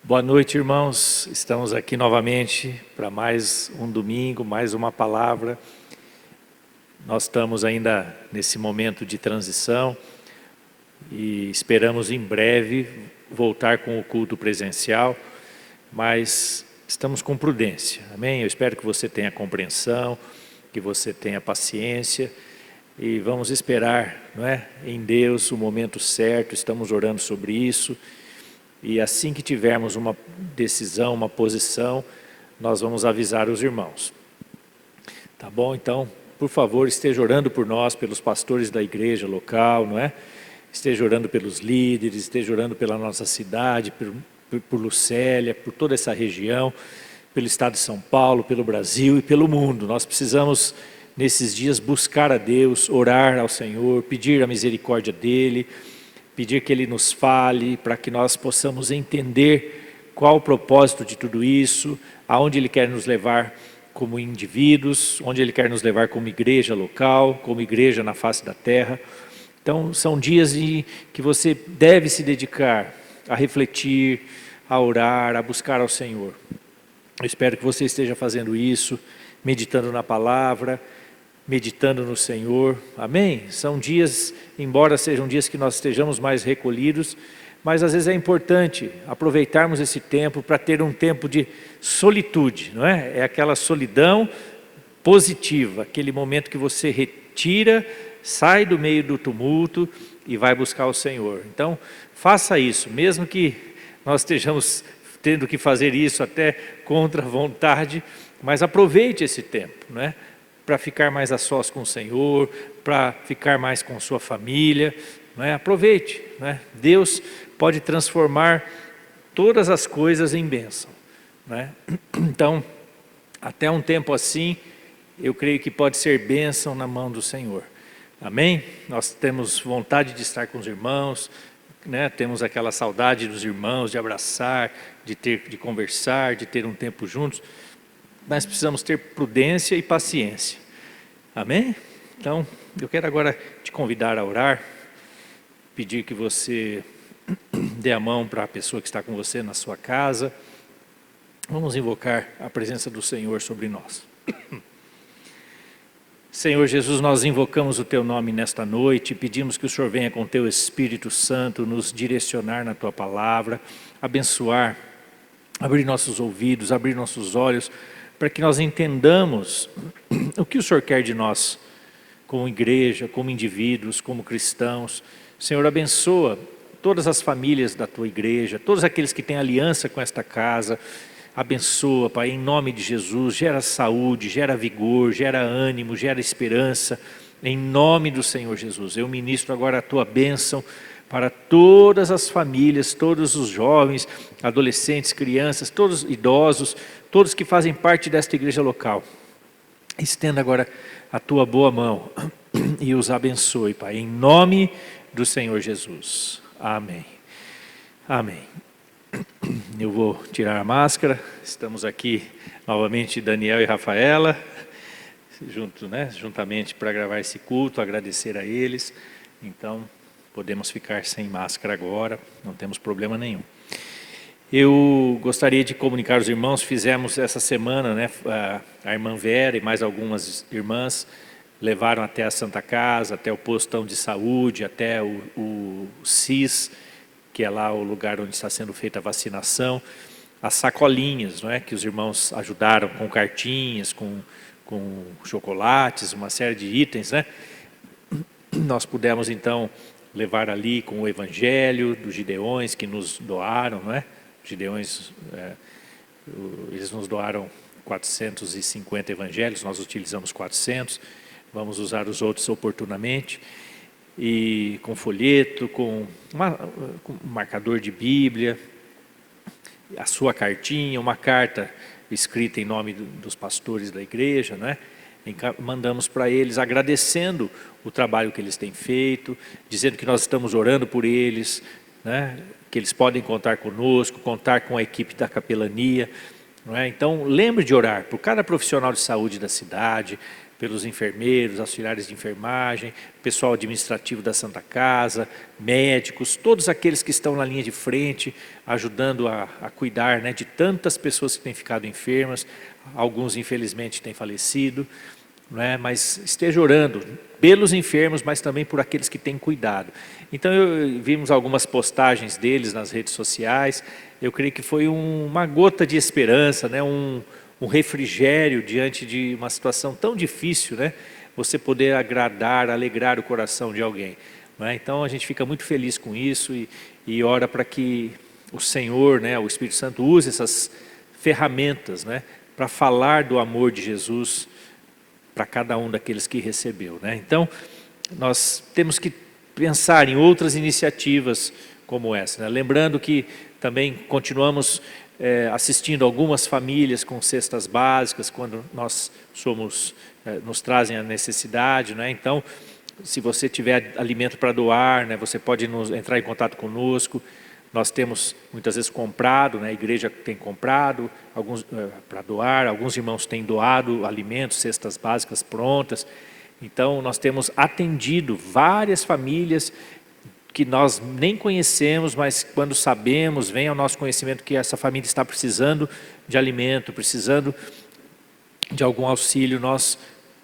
Boa noite, irmãos. Estamos aqui novamente para mais um domingo, mais uma palavra. Nós estamos ainda nesse momento de transição e esperamos em breve voltar com o culto presencial, mas estamos com prudência, amém? Eu espero que você tenha compreensão, que você tenha paciência e vamos esperar, não é? Em Deus o momento certo, estamos orando sobre isso. E assim que tivermos uma decisão, uma posição, nós vamos avisar os irmãos. Tá bom? Então, por favor, esteja orando por nós, pelos pastores da igreja local, não é? Esteja orando pelos líderes, esteja orando pela nossa cidade, por Lucélia, por toda essa região, pelo estado de São Paulo, pelo Brasil e pelo mundo. Nós precisamos, nesses dias, buscar a Deus, orar ao Senhor, pedir a misericórdia dEle, pedir que Ele nos fale, para que nós possamos entender qual o propósito de tudo isso, aonde Ele quer nos levar como indivíduos, onde Ele quer nos levar como igreja local, como igreja na face da terra. Então, são dias em que você deve se dedicar a refletir, a orar, a buscar ao Senhor. Eu espero que você esteja fazendo isso, meditando na palavra, meditando no Senhor, amém? São dias, embora sejam dias que nós estejamos mais recolhidos, mas às vezes é importante aproveitarmos esse tempo para ter um tempo de solitude, não é? É aquela solidão positiva, aquele momento que você retira, sai do meio do tumulto e vai buscar o Senhor. Então, faça isso, mesmo que nós estejamos tendo que fazer isso até contra a vontade, mas aproveite esse tempo, não é? Para ficar mais a sós com o Senhor, para ficar mais com sua família, não é? Aproveite, não é? Deus pode transformar todas as coisas em bênção, não é? Então, até um tempo assim, eu creio que pode ser bênção na mão do Senhor, amém? Nós temos vontade de estar com os irmãos, né? Temos aquela saudade dos irmãos, de abraçar, de conversar, de ter um tempo juntos, mas precisamos ter prudência e paciência, amém? Então, eu quero agora te convidar a orar, pedir que você dê a mão para a pessoa que está com você na sua casa. Vamos invocar a presença do Senhor sobre nós. Senhor Jesus, nós invocamos o Teu nome nesta noite, pedimos que o Senhor venha com o Teu Espírito Santo nos direcionar na Tua palavra, abençoar, abrir nossos ouvidos, abrir nossos olhos, para que nós entendamos o que o Senhor quer de nós, como igreja, como indivíduos, como cristãos. Senhor, abençoa todas as famílias da Tua igreja, todos aqueles que têm aliança com esta casa. Abençoa, Pai, em nome de Jesus, gera saúde, gera vigor, gera ânimo, gera esperança, em nome do Senhor Jesus. Eu ministro agora a Tua bênção para todas as famílias, todos os jovens, adolescentes, crianças, todos idosos, todos que fazem parte desta igreja local. Estenda agora a Tua boa mão e os abençoe, Pai, em nome do Senhor Jesus. Amém. Amém. Eu vou tirar a máscara. Estamos aqui novamente, Daniel e Rafaela, juntamente para gravar esse culto, agradecer a eles. Então, podemos ficar sem máscara agora, não temos problema nenhum. Eu gostaria de comunicar aos irmãos, fizemos essa semana, né, a irmã Vera e mais algumas irmãs levaram até a Santa Casa, até o postão de saúde, até o CIS, que é lá o lugar onde está sendo feita a vacinação, as sacolinhas, não é, que os irmãos ajudaram com cartinhas, com chocolates, uma série de itens, né? Nós pudemos então levar ali com o evangelho dos Gideões que nos doaram, não é? Gideões, eles nos doaram 450 evangelhos, nós utilizamos 400, vamos usar os outros oportunamente, e com folheto, com marcador de Bíblia, a sua cartinha, uma carta escrita em nome dos pastores da igreja, não é? Mandamos para eles agradecendo o trabalho que eles têm feito, dizendo que nós estamos orando por eles, né? Que eles podem contar conosco, contar com a equipe da capelania, não é? Então lembre de orar por cada profissional de saúde da cidade, pelos enfermeiros, auxiliares de enfermagem, pessoal administrativo da Santa Casa, médicos, todos aqueles que estão na linha de frente, ajudando a cuidar, né, de tantas pessoas que têm ficado enfermas, alguns infelizmente têm falecido, né, mas esteja orando pelos enfermos, mas também por aqueles que têm cuidado. Então vimos algumas postagens deles nas redes sociais, eu creio que foi uma gota de esperança, né, um refrigério diante de uma situação tão difícil, né? Você poder agradar, alegrar o coração de alguém, né? Então a gente fica muito feliz com isso e ora para que o Senhor, né, o Espírito Santo use essas ferramentas, né, para falar do amor de Jesus para cada um daqueles que recebeu, né? Então nós temos que pensar em outras iniciativas como essa, né? Lembrando que também continuamos assistindo algumas famílias com cestas básicas, quando nós nos trazem a necessidade, né? Então, se você tiver alimento para doar, né, você pode entrar em contato conosco. Nós temos muitas vezes comprado, né, a igreja tem comprado alguns para doar, alguns irmãos têm doado alimentos, cestas básicas prontas. Então, nós temos atendido várias famílias que nós nem conhecemos, mas quando sabemos, vem ao nosso conhecimento que essa família está precisando de alimento, precisando de algum auxílio, nós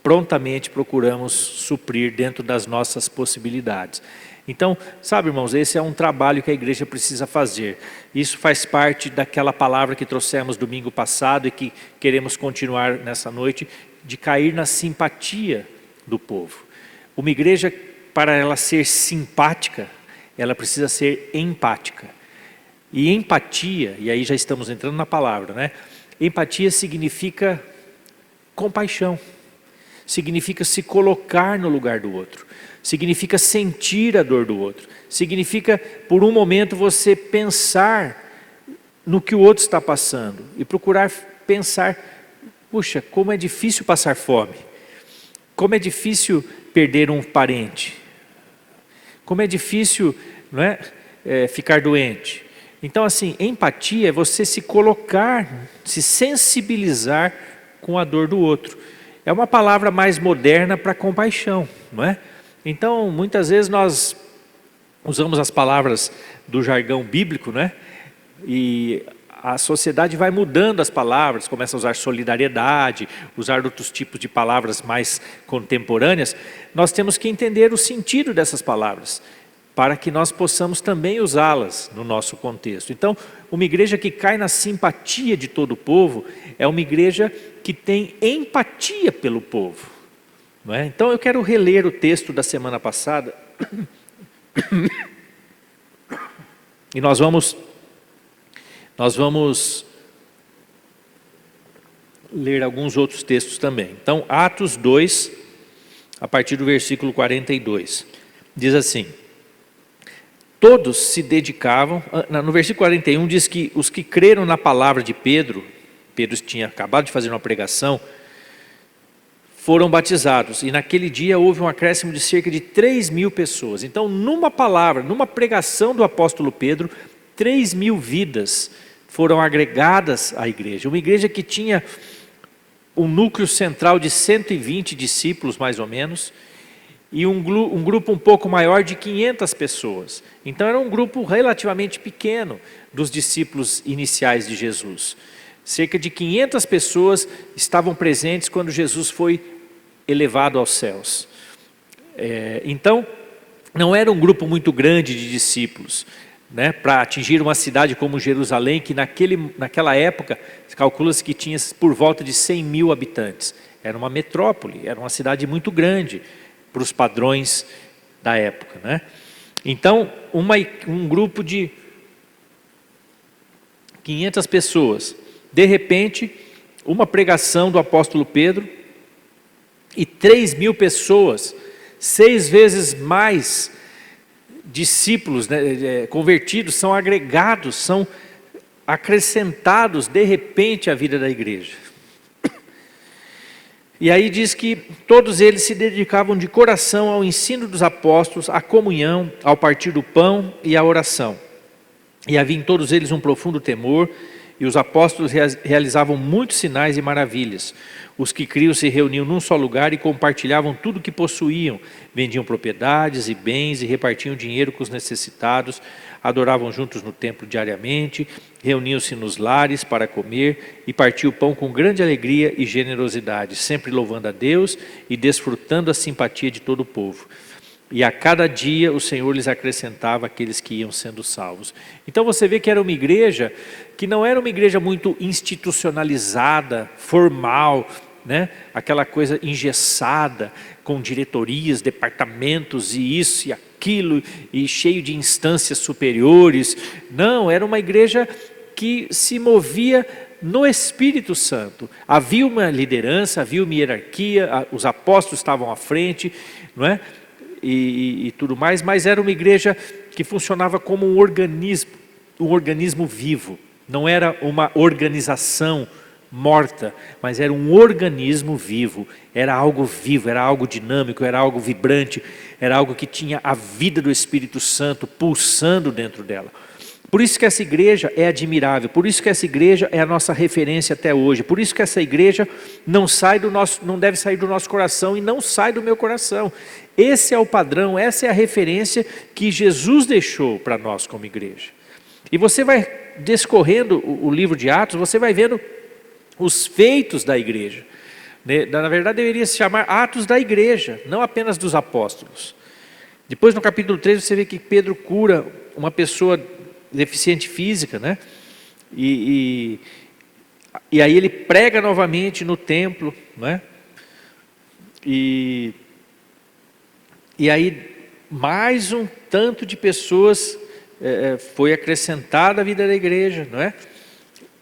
prontamente procuramos suprir dentro das nossas possibilidades. Então, sabe, irmãos, esse é um trabalho que a igreja precisa fazer. Isso faz parte daquela palavra que trouxemos domingo passado e que queremos continuar nessa noite, de cair na simpatia do povo. Uma igreja, para ela ser simpática, ela precisa ser empática. E empatia, e aí já estamos entrando na palavra, né? Empatia significa compaixão, significa se colocar no lugar do outro, significa sentir a dor do outro, significa por um momento você pensar no que o outro está passando e procurar pensar, puxa, como é difícil passar fome, como é difícil perder um parente, como é difícil, não é, ficar doente. Então, assim, empatia é você se colocar, se sensibilizar com a dor do outro. É uma palavra mais moderna para compaixão, não é? Então, muitas vezes nós usamos as palavras do jargão bíblico, né? E a sociedade vai mudando as palavras, começa a usar solidariedade, usar outros tipos de palavras mais contemporâneas. Nós temos que entender o sentido dessas palavras, para que nós possamos também usá-las no nosso contexto. Então, uma igreja que cai na simpatia de todo o povo, é uma igreja que tem empatia pelo povo, não é? Então eu quero reler o texto da semana passada, e nós vamos ler alguns outros textos também. Então, Atos 2, a partir do versículo 42, diz assim: todos se dedicavam, no versículo 41 diz que os que creram na palavra de Pedro tinha acabado de fazer uma pregação, foram batizados, e naquele dia houve um acréscimo de cerca de 3.000 pessoas. Então, numa palavra, numa pregação do apóstolo Pedro, 3.000 vidas foram agregadas à igreja. Uma igreja que tinha um núcleo central de 120 discípulos, mais ou menos, e um grupo um pouco maior de 500 pessoas. Então era um grupo relativamente pequeno dos discípulos iniciais de Jesus. Cerca de 500 pessoas estavam presentes quando Jesus foi elevado aos céus. Então, não era um grupo muito grande de discípulos, né, para atingir uma cidade como Jerusalém, que naquela época, calcula-se que tinha por volta de 100.000 habitantes. Era uma metrópole, era uma cidade muito grande para os padrões da época, né? Então, um grupo de 500 pessoas, de repente, uma pregação do apóstolo Pedro, e 3.000 pessoas, 6 vezes mais discípulos, né, convertidos, são agregados, são acrescentados de repente à vida da igreja. E aí diz que todos eles se dedicavam de coração ao ensino dos apóstolos, à comunhão, ao partir do pão e à oração. E havia em todos eles um profundo temor, e os apóstolos realizavam muitos sinais e maravilhas. Os que criam se reuniam num só lugar e compartilhavam tudo o que possuíam. Vendiam propriedades e bens e repartiam dinheiro com os necessitados. Adoravam juntos no templo diariamente, reuniam-se nos lares para comer e partiam o pão com grande alegria e generosidade, sempre louvando a Deus e desfrutando a simpatia de todo o povo. E a cada dia o Senhor lhes acrescentava aqueles que iam sendo salvos. Então você vê que era uma igreja que não era uma igreja muito institucionalizada, formal, né? Aquela coisa engessada, com diretorias, departamentos e isso e aquilo, e cheio de instâncias superiores. Não, era uma igreja que se movia no Espírito Santo. Havia uma liderança, havia uma hierarquia, os apóstolos estavam à frente, não é? E tudo mais, mas era uma igreja que funcionava como um organismo vivo. Não era uma organização morta, mas era um organismo vivo. Era algo vivo, era algo dinâmico, era algo vibrante, era algo que tinha a vida do Espírito Santo pulsando dentro dela. Por isso que essa igreja é admirável, por isso que essa igreja é a nossa referência até hoje, por isso que essa igreja não deve sair do nosso coração e não sai do meu coração. Esse é o padrão, essa é a referência que Jesus deixou para nós como igreja. E você vai descorrendo o livro de Atos, você vai vendo os feitos da igreja. Na verdade deveria se chamar Atos da igreja, não apenas dos apóstolos. Depois no capítulo 3 você vê que Pedro cura uma pessoa deficiente física, né? E aí ele prega novamente no templo, né? E aí mais um tanto de pessoas foi acrescentada à vida da igreja, não é?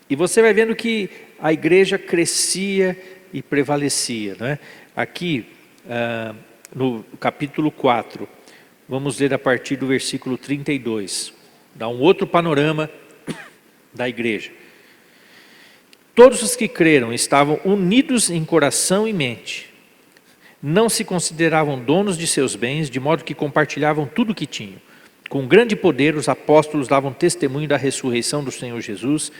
E você vai vendo que a igreja crescia e prevalecia, não é? Aqui no capítulo 4, vamos ler a partir do versículo 32. Dá um outro panorama da igreja. Todos os que creram estavam unidos em coração e mente. Não se consideravam donos de seus bens, de modo que compartilhavam tudo o que tinham. Com grande poder os apóstolos davam testemunho da ressurreição do Senhor Jesus,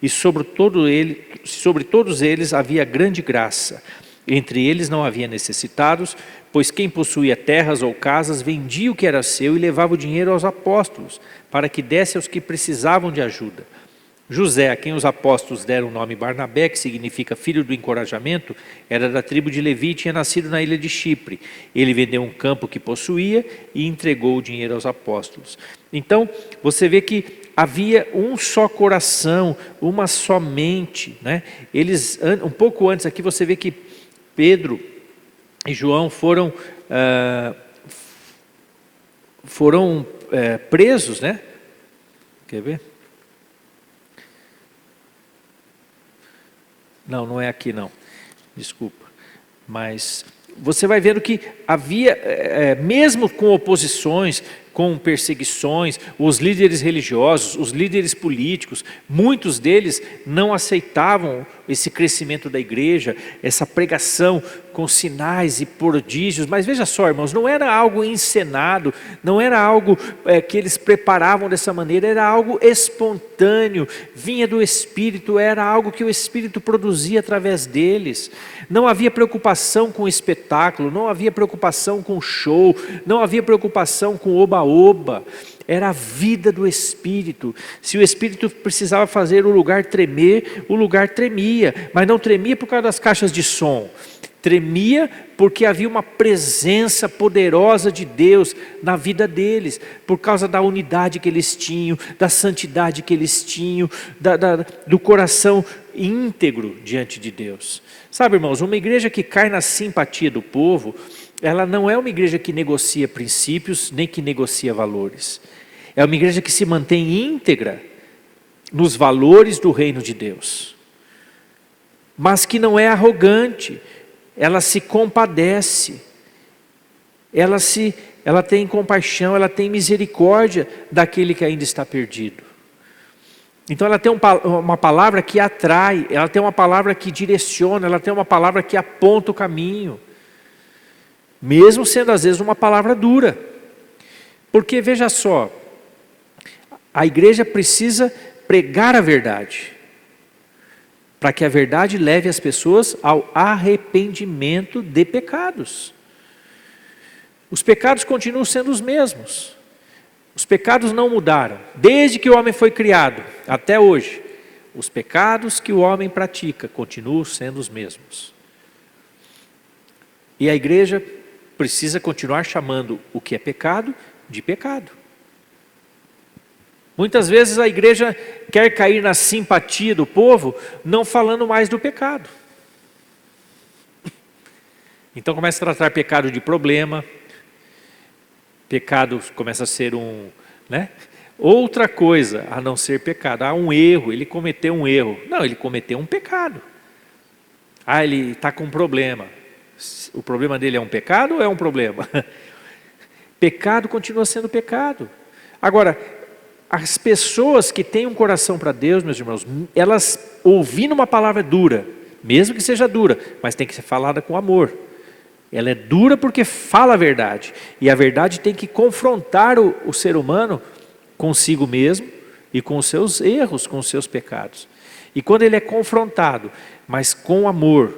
e sobre todos eles havia grande graça. Entre eles não havia necessitados, pois quem possuía terras ou casas vendia o que era seu e levava o dinheiro aos apóstolos, para que desse aos que precisavam de ajuda. José, a quem os apóstolos deram o nome Barnabé, que significa filho do encorajamento, era da tribo de Levi e tinha nascido na ilha de Chipre. Ele vendeu um campo que possuía e entregou o dinheiro aos apóstolos. Então, você vê que havia um só coração, uma só mente, né? Eles, um pouco antes aqui, você vê que Pedro e João foram presos, né? Quer ver? Não é aqui não, desculpa. Mas você vai vendo que havia, mesmo com oposições, com perseguições, os líderes religiosos, os líderes políticos, muitos deles não aceitavam esse crescimento da igreja, essa pregação com sinais e prodígios. Mas veja só, irmãos, não era algo encenado, não era algo que eles preparavam dessa maneira, era algo espontâneo, vinha do Espírito, era algo que o Espírito produzia através deles. Não havia preocupação com espetáculo, não havia preocupação com show, não havia preocupação com oba-oba. Era a vida do Espírito. Se o Espírito precisava fazer o lugar tremer, o lugar tremia, mas não tremia por causa das caixas de som. Tremia porque havia uma presença poderosa de Deus na vida deles, por causa da unidade que eles tinham, da santidade que eles tinham, do coração íntegro diante de Deus. Sabe, irmãos, uma igreja que cai na simpatia do povo, ela não é uma igreja que negocia princípios, nem que negocia valores. É uma igreja que se mantém íntegra nos valores do reino de Deus, mas que não é arrogante. Ela se compadece, ela tem compaixão, ela tem misericórdia daquele que ainda está perdido. Então ela tem uma palavra que atrai, ela tem uma palavra que direciona, ela tem uma palavra que aponta o caminho, mesmo sendo às vezes uma palavra dura. Porque veja só, a igreja precisa pregar a verdade, para que a verdade leve as pessoas ao arrependimento de pecados. Os pecados continuam sendo os mesmos. Os pecados não mudaram. Desde que o homem foi criado até hoje, os pecados que o homem pratica continuam sendo os mesmos. E a igreja precisa continuar chamando o que é pecado de pecado. Muitas vezes a igreja quer cair na simpatia do povo, não falando mais do pecado. Então começa a tratar pecado de problema, pecado começa a ser outra coisa a não ser pecado. Um erro, ele cometeu um erro. Não, ele cometeu um pecado. Ele está com um problema. O problema dele é um pecado ou é um problema? Pecado continua sendo pecado. Agora, as pessoas que têm um coração para Deus, meus irmãos, elas ouvindo uma palavra dura, mesmo que seja dura, mas tem que ser falada com amor. Ela é dura porque fala a verdade. E a verdade tem que confrontar o ser humano consigo mesmo e com os seus erros, com os seus pecados. E quando ele é confrontado, mas com amor,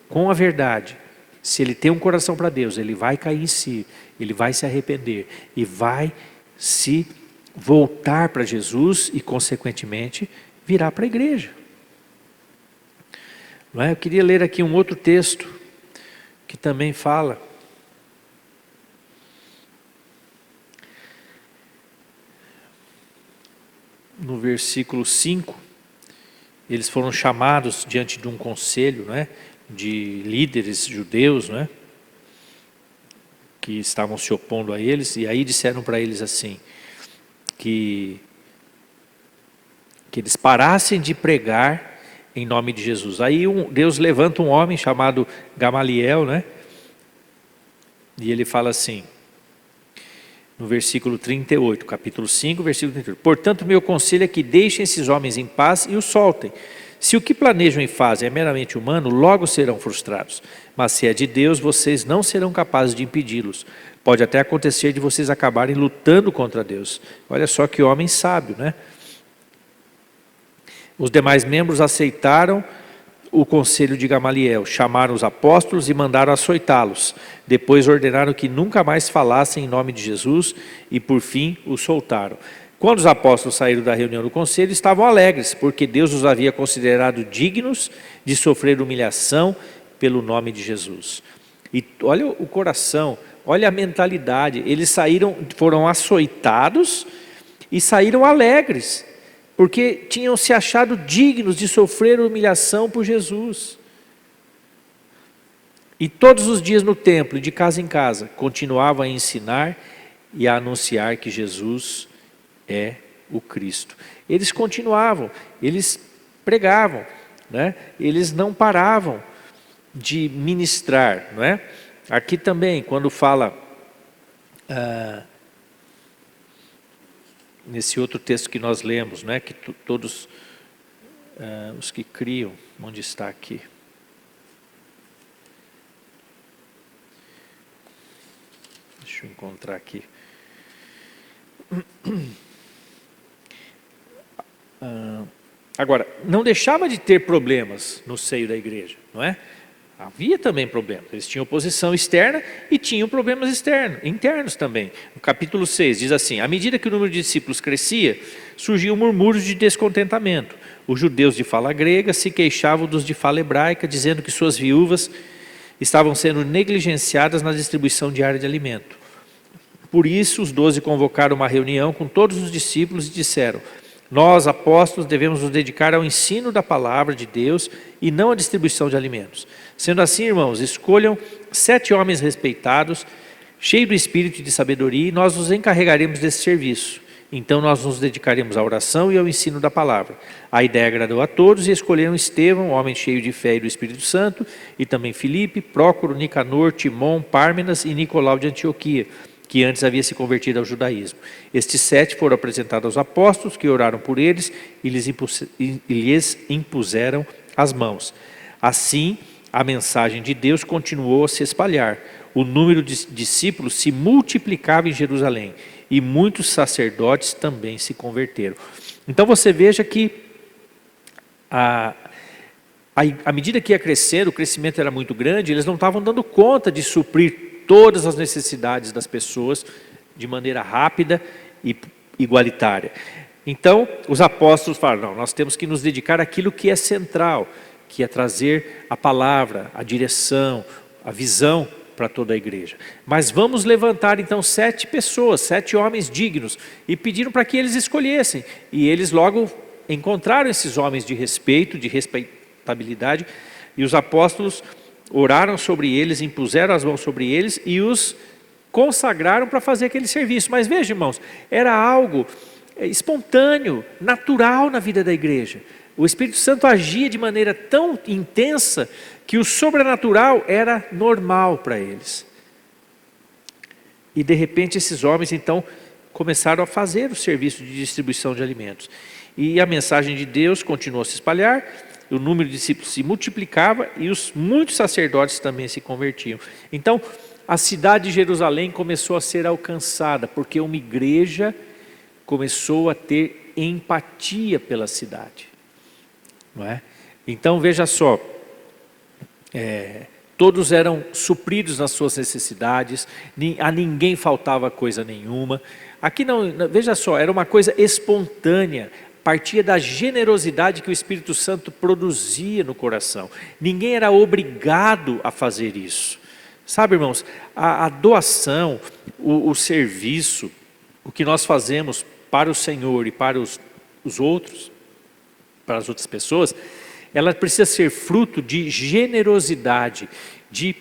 com a verdade, se ele tem um coração para Deus, ele vai cair em si, ele vai se arrepender e vai se voltar para Jesus e, consequentemente, virar para a igreja. Não é? Eu queria ler aqui um outro texto que também fala. No versículo 5, eles foram chamados diante de um conselho, não é? De líderes judeus, não é? Que estavam se opondo a eles, e aí disseram para eles assim, que eles parassem de pregar em nome de Jesus. Aí Deus levanta um homem chamado Gamaliel, né? E ele fala assim, no versículo 38, capítulo 5, versículo 38. Portanto, meu conselho é que deixem esses homens em paz e os soltem. Se o que planejam e fazem é meramente humano, logo serão frustrados. Mas se é de Deus, vocês não serão capazes de impedi-los. Pode até acontecer de vocês acabarem lutando contra Deus. Olha só que homem sábio, né? Os demais membros aceitaram o conselho de Gamaliel, chamaram os apóstolos e mandaram açoitá-los. Depois ordenaram que nunca mais falassem em nome de Jesus e por fim os soltaram. Quando os apóstolos saíram da reunião do conselho, estavam alegres, porque Deus os havia considerado dignos de sofrer humilhação pelo nome de Jesus. E olha o coração, olha a mentalidade. Eles foram açoitados e saíram alegres, porque tinham se achado dignos de sofrer humilhação por Jesus. E todos os dias no templo, de casa em casa, continuavam a ensinar e a anunciar que Jesus é o Cristo. Eles continuavam, eles pregavam, né? Eles não paravam de ministrar, não é? Aqui também, quando fala, nesse outro texto que nós lemos, não é? Que todos os que criam, onde está aqui? Deixa eu encontrar aqui. Agora, não deixava de ter problemas no seio da igreja, não é? Havia também problemas. Eles tinham oposição externa e tinham problemas internos também. No capítulo 6 diz assim: à medida que o número de discípulos crescia, surgiam murmúrios de descontentamento. Os judeus de fala grega se queixavam dos de fala hebraica, dizendo que suas viúvas estavam sendo negligenciadas na distribuição diária de alimento. Por isso, os 12 convocaram uma reunião com todos os discípulos e disseram: nós, apóstolos, devemos nos dedicar ao ensino da palavra de Deus e não à distribuição de alimentos. Sendo assim, irmãos, escolham 7 homens respeitados, cheios do espírito e de sabedoria, e nós nos encarregaremos desse serviço. Então nós nos dedicaremos à oração e ao ensino da palavra. A ideia agradou a todos e escolheram Estevão, homem cheio de fé e do Espírito Santo, e também Filipe, Prócoro, Nicanor, Timon, Pármenas e Nicolau de Antioquia, que antes havia se convertido ao judaísmo. Estes 7 foram apresentados aos apóstolos, que oraram por eles e lhes impuseram as mãos. Assim, a mensagem de Deus continuou a se espalhar. O número de discípulos se multiplicava em Jerusalém e muitos sacerdotes também se converteram. Então você veja que À medida que ia crescendo, o crescimento era muito grande, eles não estavam dando conta de suprir todas as necessidades das pessoas de maneira rápida e igualitária. Então, os apóstolos falaram, não, nós temos que nos dedicar àquilo que é central, que é trazer a palavra, a direção, a visão para toda a igreja. Mas vamos levantar então 7 pessoas, 7 homens dignos, e pediram para que eles escolhessem. E eles logo encontraram esses homens de respeito, de respeitabilidade, e os apóstolos oraram sobre eles, impuseram as mãos sobre eles e os consagraram para fazer aquele serviço. Mas veja, irmãos, era algo espontâneo, natural na vida da igreja. O Espírito Santo agia de maneira tão intensa que o sobrenatural era normal para eles. E de repente esses homens então começaram a fazer o serviço de distribuição de alimentos. E a mensagem de Deus continuou a se espalhar, o número de discípulos se multiplicava e muitos sacerdotes também se convertiam. Então a cidade de Jerusalém começou a ser alcançada, porque uma igreja começou a ter empatia pela cidade. Não é? Então veja só, todos eram supridos nas suas necessidades, a ninguém faltava coisa nenhuma. Aqui não, veja só, era uma coisa espontânea, partia da generosidade que o Espírito Santo produzia no coração. Ninguém era obrigado a fazer isso. Sabe, irmãos, a doação, o serviço, o que nós fazemos para o Senhor e para os outros, para as outras pessoas, ela precisa ser fruto de generosidade, de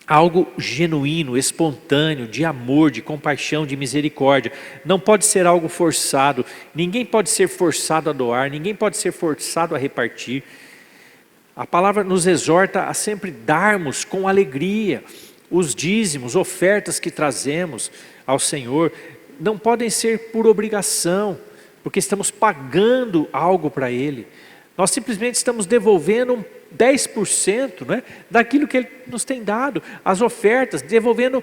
algo genuíno, espontâneo, de amor, de compaixão, de misericórdia. Não pode ser algo forçado. Ninguém pode ser forçado a doar, ninguém pode ser forçado a repartir. A palavra nos exorta a sempre darmos com alegria os dízimos, ofertas que trazemos ao Senhor. Não podem ser por obrigação, porque estamos pagando algo para Ele. Nós simplesmente estamos devolvendo 10%, né, daquilo que Ele nos tem dado. As ofertas, devolvendo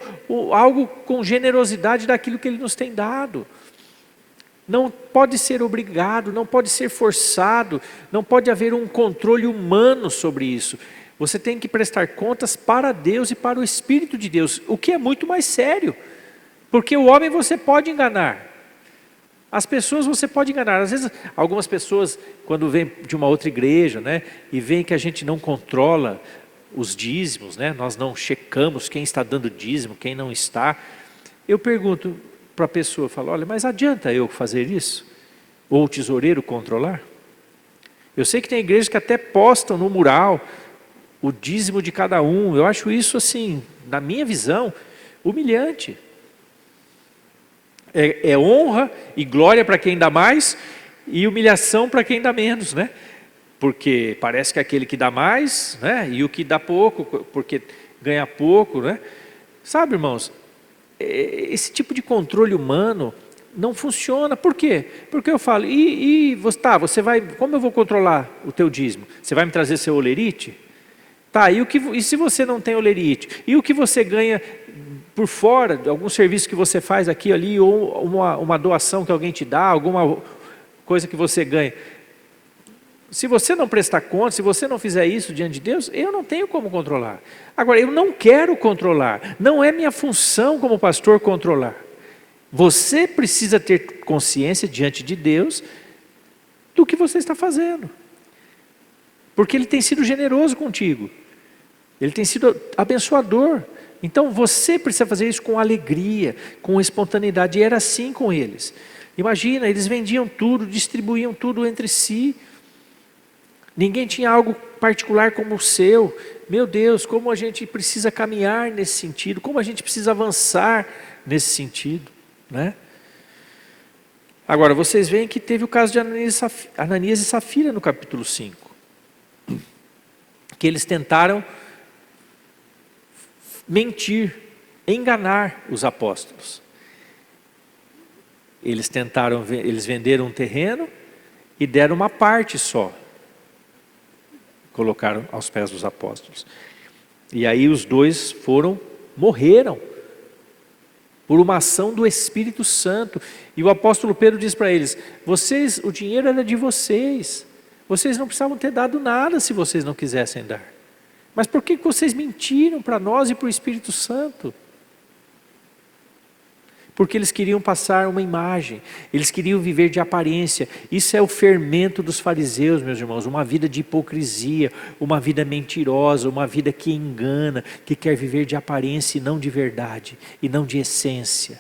algo com generosidade daquilo que Ele nos tem dado. Não pode ser obrigado, não pode ser forçado, não pode haver um controle humano sobre isso. Você tem que prestar contas para Deus e para o Espírito de Deus, o que é muito mais sério. Porque o homem você pode enganar. As pessoas você pode enganar. Às vezes, algumas pessoas, quando vêm de uma outra igreja, né, e veem que a gente não controla os dízimos, né, nós não checamos quem está dando dízimo, quem não está. Eu pergunto para a pessoa, falo, olha, mas adianta eu fazer isso? Ou o tesoureiro controlar? Eu sei que tem igrejas que até postam no mural o dízimo de cada um. Eu acho isso, assim, na minha visão, humilhante. É honra e glória para quem dá mais e humilhação para quem dá menos, né? Porque parece que aquele que dá mais, né? E o que dá pouco, porque ganha pouco, né? Sabe, irmãos, esse tipo de controle humano não funciona. Por quê? Porque eu falo, você vai, como eu vou controlar o teu dízimo? Você vai me trazer seu olerite? Tá, e se você não tem olerite? E o que você ganha por fora, de algum serviço que você faz aqui ali, ou uma doação que alguém te dá, alguma coisa que você ganha? Se você não prestar conta, se você não fizer isso diante de Deus, eu não tenho como controlar. Agora, eu não quero controlar, não é minha função como pastor controlar. Você precisa ter consciência diante de Deus do que você está fazendo. Porque Ele tem sido generoso contigo. Ele tem sido abençoador. Então você precisa fazer isso com alegria, com espontaneidade. E era assim com eles. Imagina, eles vendiam tudo, distribuíam tudo entre si. Ninguém tinha algo particular como o seu. Meu Deus, como a gente precisa caminhar nesse sentido, como a gente precisa avançar nesse sentido, né? Agora, vocês veem que teve o caso de Ananias e Safira no capítulo 5. Que eles tentaram mentir, enganar os apóstolos. Eles venderam um terreno e deram uma parte só. Colocaram aos pés dos apóstolos. E aí os dois morreram por uma ação do Espírito Santo. E o apóstolo Pedro diz para eles, o dinheiro era de vocês. Vocês não precisavam ter dado nada se vocês não quisessem dar. Mas por que vocês mentiram para nós e para o Espírito Santo? Porque eles queriam passar uma imagem, eles queriam viver de aparência. Isso é o fermento dos fariseus, meus irmãos, uma vida de hipocrisia, uma vida mentirosa, uma vida que engana, que quer viver de aparência e não de verdade, e não de essência.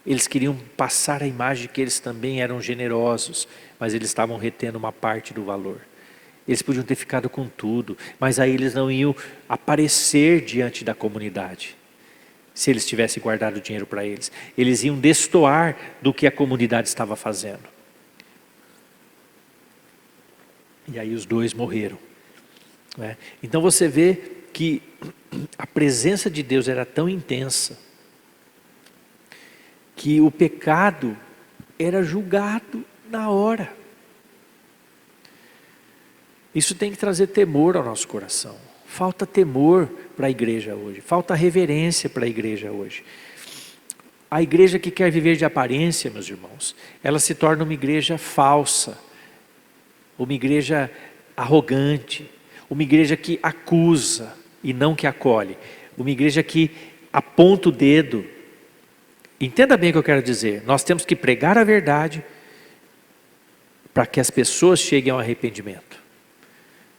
Eles queriam passar a imagem que eles também eram generosos, mas eles estavam retendo uma parte do valor. Eles podiam ter ficado com tudo, mas aí eles não iam aparecer diante da comunidade. Se eles tivessem guardado o dinheiro para eles, eles iam destoar do que a comunidade estava fazendo. E aí os dois morreram, né? Então você vê que a presença de Deus era tão intensa, que o pecado era julgado na hora. Isso tem que trazer temor ao nosso coração. Falta temor para a igreja hoje, falta reverência para a igreja hoje. A igreja que quer viver de aparência, meus irmãos, ela se torna uma igreja falsa, uma igreja arrogante, uma igreja que acusa e não que acolhe, uma igreja que aponta o dedo. Entenda bem o que eu quero dizer, nós temos que pregar a verdade para que as pessoas cheguem ao arrependimento.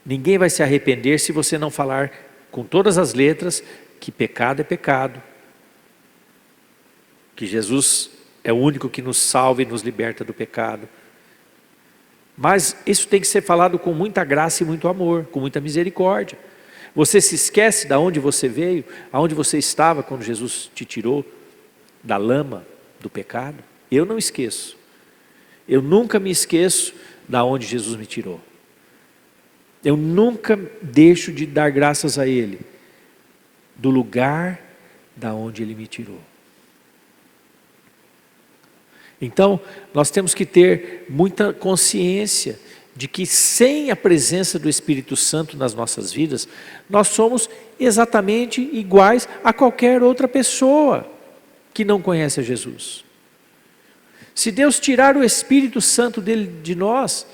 Ninguém vai se arrepender se você não falar com todas as letras que pecado é pecado, que Jesus é o único que nos salva e nos liberta do pecado. Mas isso tem que ser falado com muita graça e muito amor, com muita misericórdia. Você se esquece de onde você veio, aonde você estava quando Jesus te tirou da lama do pecado? Eu não esqueço. Eu nunca me esqueço de onde Jesus me tirou. Eu nunca deixo de dar graças a Ele, do lugar da onde Ele me tirou. Então, nós temos que ter muita consciência de que sem a presença do Espírito Santo nas nossas vidas, nós somos exatamente iguais a qualquer outra pessoa que não conhece a Jesus. Se Deus tirar o Espírito Santo de nós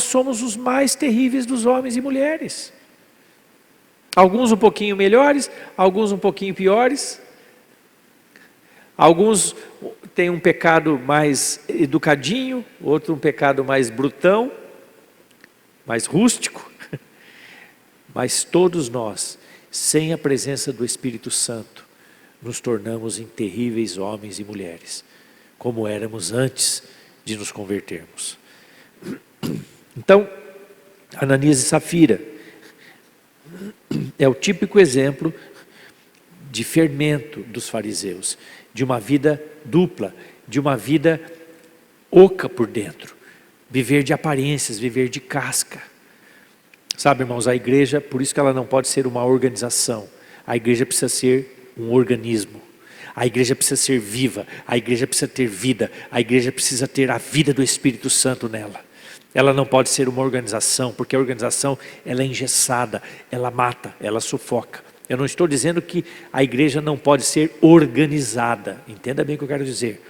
somos os mais terríveis dos homens e mulheres. Alguns um pouquinho melhores, alguns um pouquinho piores. Alguns têm um pecado mais educadinho, outro um pecado mais brutão, mais rústico. Mas todos nós, sem a presença do Espírito Santo, nos tornamos em terríveis homens e mulheres, como éramos antes de nos convertermos. Então, Ananias e Safira é o típico exemplo de fermento dos fariseus, de uma vida dupla, de uma vida oca por dentro, viver de aparências, viver de casca. Sabe, irmãos, a igreja, por isso que ela não pode ser uma organização, a igreja precisa ser um organismo. A igreja precisa ser viva, a igreja precisa ter vida, a igreja precisa ter a vida do Espírito Santo nela. Ela não pode ser uma organização, porque a organização ela é engessada, ela mata, ela sufoca. Eu não estou dizendo que a igreja não pode ser organizada, entenda bem o que eu quero dizer.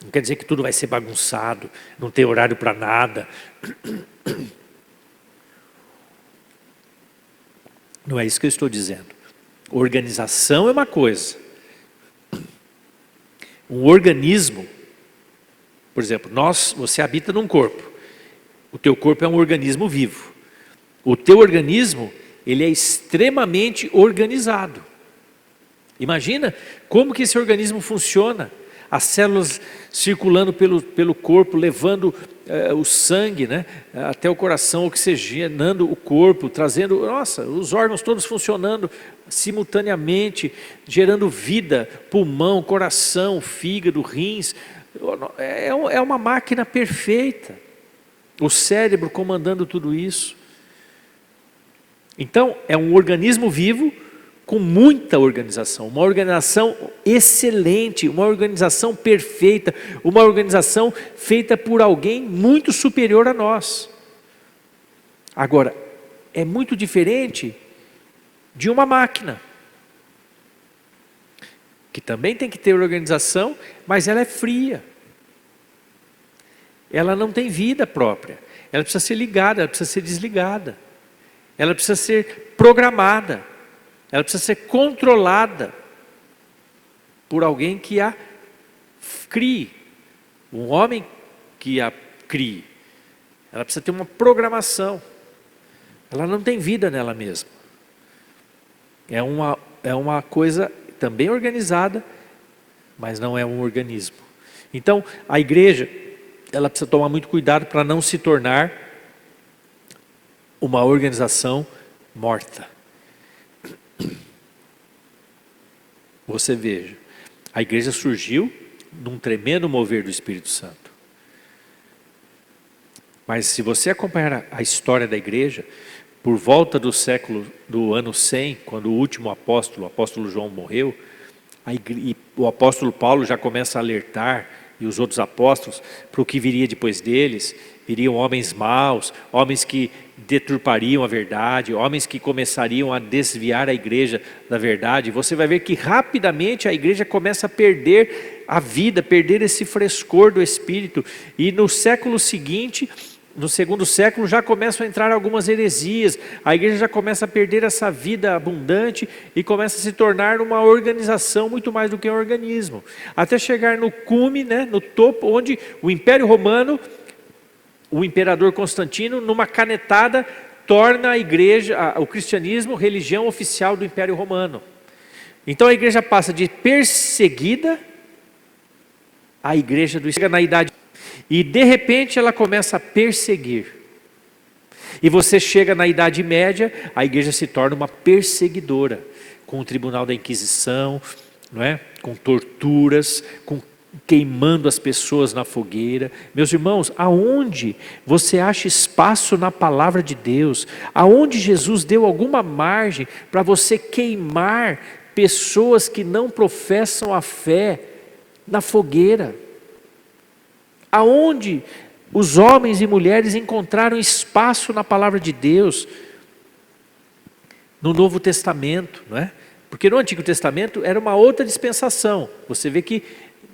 Não quer dizer que tudo vai ser bagunçado, não tem horário para nada. Não é isso que eu estou dizendo. Organização é uma coisa. Um organismo, por exemplo, você habita num corpo. O teu corpo é um organismo vivo. O teu organismo, ele é extremamente organizado. Imagina como que esse organismo funciona. As células circulando pelo corpo, levando o sangue, né, até o coração, oxigenando o corpo, trazendo, os órgãos todos funcionando simultaneamente, gerando vida, pulmão, coração, fígado, rins. É uma máquina perfeita. O cérebro comandando tudo isso. Então, é um organismo vivo com muita organização, uma organização excelente, uma organização perfeita, uma organização feita por alguém muito superior a nós. Agora, é muito diferente de uma máquina, que também tem que ter organização, mas ela é fria. Ela não tem vida própria, ela precisa ser ligada, ela precisa ser desligada, ela precisa ser programada, ela precisa ser controlada por alguém que a crie, um homem que a crie. Ela precisa ter uma programação, ela não tem vida nela mesma. É uma coisa também organizada, mas não é um organismo. Então, a igreja, ela precisa tomar muito cuidado para não se tornar uma organização morta. Você veja, a igreja surgiu num tremendo mover do Espírito Santo. Mas se você acompanhar a história da igreja, por volta do ano 100, quando o último apóstolo, o apóstolo João morreu, e o apóstolo Paulo já começa a alertar, e os outros apóstolos, para o que viria depois deles. Viriam homens maus, homens que deturpariam a verdade, homens que começariam a desviar a igreja da verdade. Você vai ver que rapidamente a igreja começa a perder a vida, perder esse frescor do Espírito. E no século seguinte, no segundo século, já começam a entrar algumas heresias. A igreja já começa a perder essa vida abundante e começa a se tornar uma organização muito mais do que um organismo. Até chegar no cume, no topo, onde o Império Romano, o imperador Constantino, numa canetada, torna a igreja, o cristianismo, religião oficial do Império Romano. Então a igreja passa de perseguida à igreja do chega na idade. E de repente ela começa a perseguir. E você chega na Idade Média, a igreja se torna uma perseguidora, com o tribunal da Inquisição, não é? Com torturas, com queimando as pessoas na fogueira. Meus irmãos, aonde você acha espaço na palavra de Deus? Aonde Jesus deu alguma margem para você queimar pessoas que não professam a fé na fogueira? Aonde os homens e mulheres encontraram espaço na palavra de Deus? No Novo Testamento, não é? Porque no Antigo Testamento era uma outra dispensação. Você vê que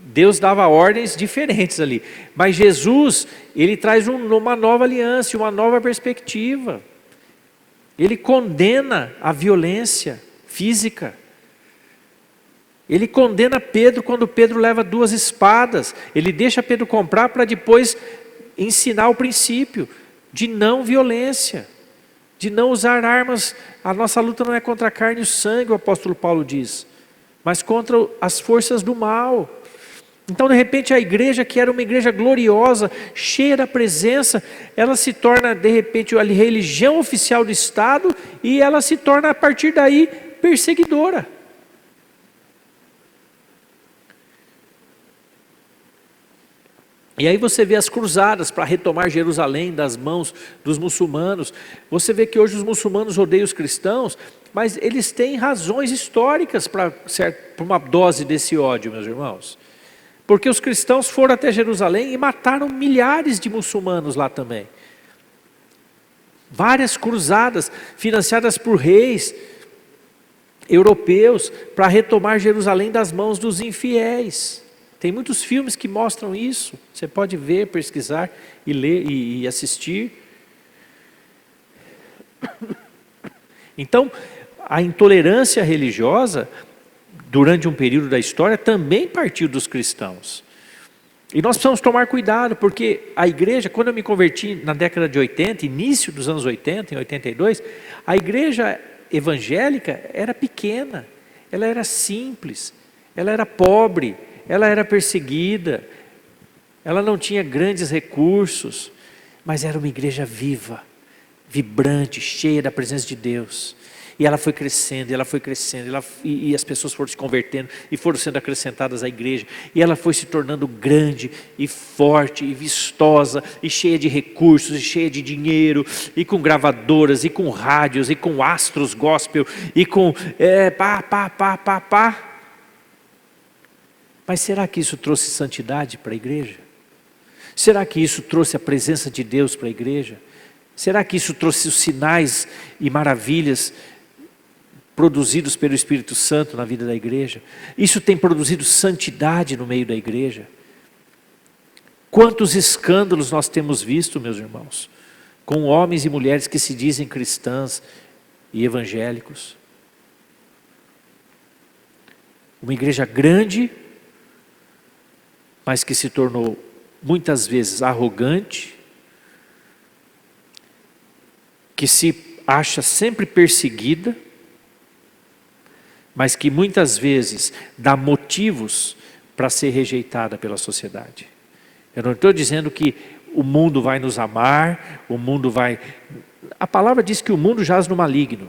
Deus dava ordens diferentes ali. Mas Jesus, ele traz uma nova aliança, uma nova perspectiva. Ele condena a violência física. Ele condena Pedro quando Pedro leva 2 espadas. Ele deixa Pedro comprar para depois ensinar o princípio de não violência, de não usar armas. A nossa luta não é contra a carne e o sangue, o apóstolo Paulo diz, mas contra as forças do mal. Então, de repente, a igreja, que era uma igreja gloriosa, cheia da presença, ela se torna, de repente, a religião oficial do Estado, e ela se torna, a partir daí, perseguidora. E aí você vê as cruzadas para retomar Jerusalém das mãos dos muçulmanos. Você vê que hoje os muçulmanos odeiam os cristãos, mas eles têm razões históricas para uma dose desse ódio, meus irmãos. Porque os cristãos foram até Jerusalém e mataram milhares de muçulmanos lá também. Várias cruzadas financiadas por reis europeus para retomar Jerusalém das mãos dos infiéis. Tem muitos filmes que mostram isso. Você pode ver, pesquisar e ler e assistir. Então, a intolerância religiosa, durante um período da história, também partiu dos cristãos. E nós precisamos tomar cuidado, porque a igreja, quando eu me converti na década de 80, início dos anos 80, em 82, a igreja evangélica era pequena, ela era simples, ela era pobre, ela era perseguida, ela não tinha grandes recursos, mas era uma igreja viva, vibrante, cheia da presença de Deus. E ela foi crescendo, e as pessoas foram se convertendo, e foram sendo acrescentadas à igreja, e ela foi se tornando grande, e forte, e vistosa, e cheia de recursos, e cheia de dinheiro, e com gravadoras, e com rádios, e com astros gospel, e com Mas será que isso trouxe santidade para a igreja? Será que isso trouxe a presença de Deus para a igreja? Será que isso trouxe os sinais e maravilhas produzidos pelo Espírito Santo na vida da igreja? Isso tem produzido santidade no meio da igreja? Quantos escândalos nós temos visto, meus irmãos? com homens e mulheres que se dizem cristãs e evangélicos. Uma igreja grande, mas que se tornou muitas vezes arrogante, que se acha sempre perseguida, mas que muitas vezes dá motivos para ser rejeitada pela sociedade. Eu não estou dizendo que o mundo vai nos amar, o mundo vai... A palavra diz que o mundo jaz no maligno,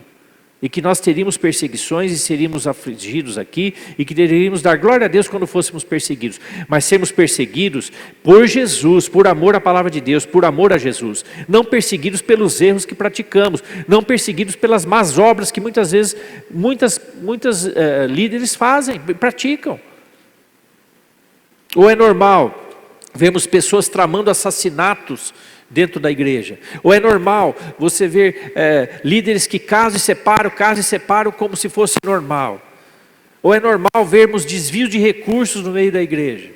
e que nós teríamos perseguições e seríamos afligidos aqui, e que deveríamos dar glória a Deus quando fôssemos perseguidos. Mas sermos perseguidos por Jesus, por amor à palavra de Deus, por amor a Jesus. Não perseguidos pelos erros que praticamos, não perseguidos pelas más obras que muitas vezes, muitas líderes fazem, praticam. Ou é normal vermos pessoas tramando assassinatos dentro da igreja? Ou é normal você ver líderes que casam e separam como se fosse normal? Ou é normal vermos desvios de recursos no meio da igreja?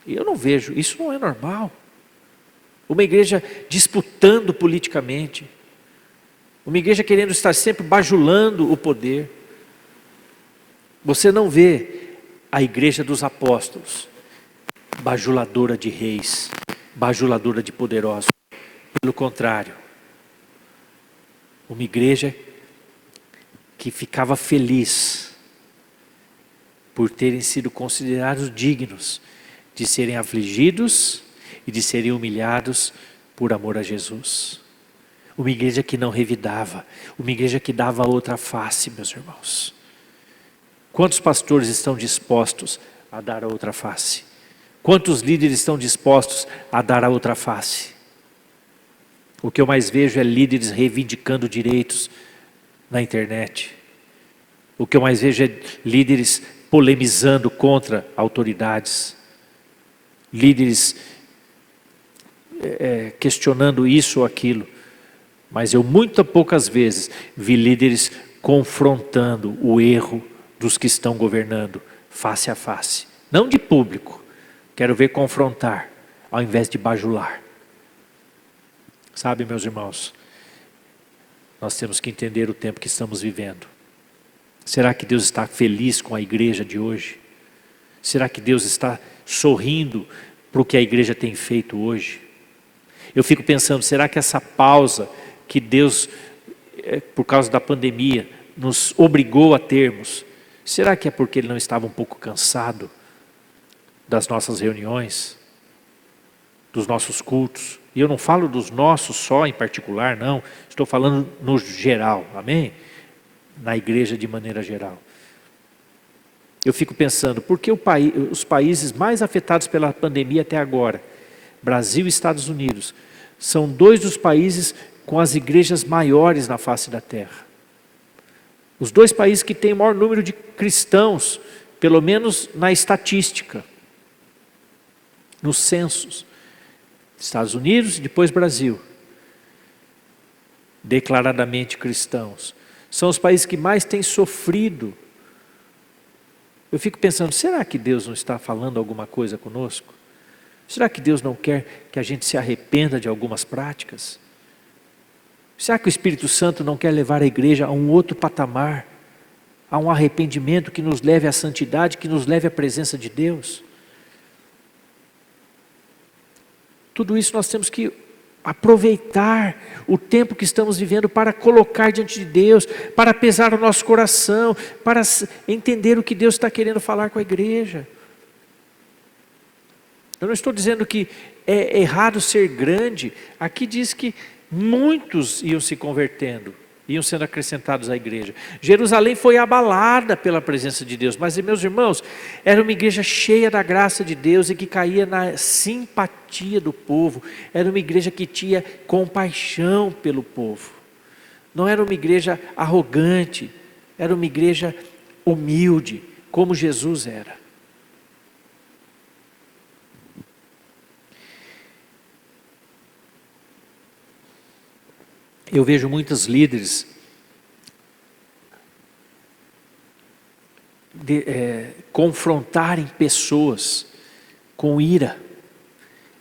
E eu não vejo, isso não é normal. Uma igreja disputando politicamente, uma igreja querendo estar sempre bajulando o poder. Você não vê a igreja dos apóstolos bajuladora de reis, bajuladora de poderosos. Pelo contrário, uma igreja que ficava feliz por terem sido considerados dignos de serem afligidos e de serem humilhados por amor a Jesus. Uma igreja que não revidava, uma igreja que dava outra face, meus irmãos. Quantos pastores estão dispostos a dar a outra face? Quantos líderes estão dispostos a dar a outra face? O que eu mais vejo é líderes reivindicando direitos na internet. O que eu mais vejo é líderes polemizando contra autoridades. Líderes questionando isso ou aquilo. Mas eu muito poucas vezes vi líderes confrontando o erro dos que estão governando face a face. Não de público. Quero ver confrontar, ao invés de bajular. Sabe, meus irmãos, nós temos que entender o tempo que estamos vivendo. Será que Deus está feliz com a igreja de hoje? Será que Deus está sorrindo para o que a igreja tem feito hoje? Eu fico pensando, será que essa pausa que Deus, por causa da pandemia, nos obrigou a termos, será que é porque Ele não estava um pouco cansado das nossas reuniões, dos nossos cultos? E eu não falo dos nossos só em particular, não. Estou falando no geral, amém? Na igreja de maneira geral. Eu fico pensando, por que os países mais afetados pela pandemia até agora, Brasil e Estados Unidos, são dois dos países com as igrejas maiores na face da terra. Os dois países que têm o maior número de cristãos, pelo menos na estatística, nos censos. Estados Unidos e depois Brasil. Declaradamente cristãos. São os países que mais têm sofrido. Eu fico pensando, será que Deus não está falando alguma coisa conosco? Será que Deus não quer que a gente se arrependa de algumas práticas? Será que o Espírito Santo não quer levar a igreja a um outro patamar? A um arrependimento que nos leve à santidade, que nos leve à presença de Deus? Tudo isso nós temos que aproveitar o tempo que estamos vivendo para colocar diante de Deus, para pesar o nosso coração, para entender o que Deus está querendo falar com a igreja. Eu não estou dizendo que é errado ser grande. Aqui diz que muitos iam se convertendo, iam sendo acrescentados à igreja. Jerusalém foi abalada pela presença de Deus, mas, meus irmãos, era uma igreja cheia da graça de Deus e que caía na simpatia do povo. Era uma igreja que tinha compaixão pelo povo. Não era uma igreja arrogante, era uma igreja humilde, como Jesus era. Eu vejo muitos líderes confrontarem pessoas com ira,